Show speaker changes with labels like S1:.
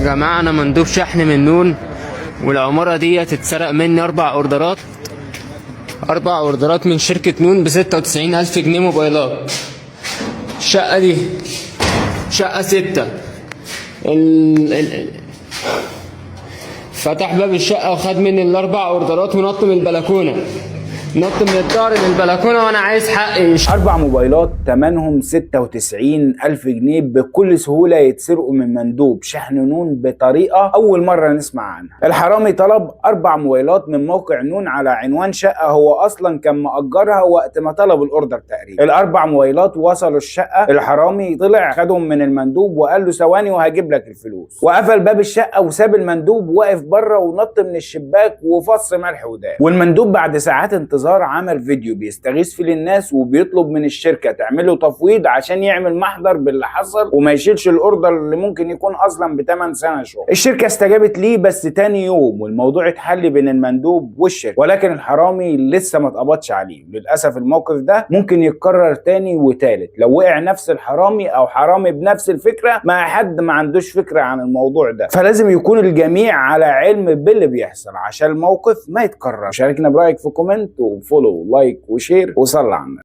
S1: يا جماعة أنا مندوب شحن من نون، والعمارة دي اتسرق مني 4 أوردرات من شركة نون ب96,000 جنيه موبايلات. الشقة دي شقة 6. فتح باب الشقة وخد مني ال4 أوردرات ونط من البلكونة، نط من الدار للبلكونه وانا عايز حقي.
S2: 4 موبايلات تمنهم 96,000 جنيه بكل سهوله يتسرقوا من مندوب شحن نون بطريقه اول مره نسمع عنها. الحرامي طلب 4 موبايلات من موقع نون على عنوان شقه هو اصلا كان مأجرها وقت ما طلب الاوردر تقريبا. ال4 موبايلات وصلوا الشقه، الحرامي طلع خدهم من المندوب وقال له ثواني وهجيب لك الفلوس، وقفل باب الشقه وساب المندوب واقف بره ونط من الشباك وفص ملح وداب. والمندوب بعد ساعات انتظار عمل فيديو بيستغيث فيه للناس وبيطلب من الشركه تعمله تفويض عشان يعمل محضر باللي حصل وما يشيلش الاوردر اللي ممكن يكون اصلا ب8 سنة شغل. الشركه استجابت ليه بس تاني يوم والموضوع اتحل بين المندوب والشركه، ولكن الحرامي لسه ما اتقبضش عليه. للاسف الموقف ده ممكن يتكرر تاني وتالت لو وقع نفس الحرامي او حرامي بنفس الفكره مع حد ما عندوش فكره عن الموضوع ده. فلازم يكون الجميع على علم باللي بيحصل عشان الموقف ما يتكرر. شاركنا برايك في كومنت وفولو لايك وشير وصلى على النبي.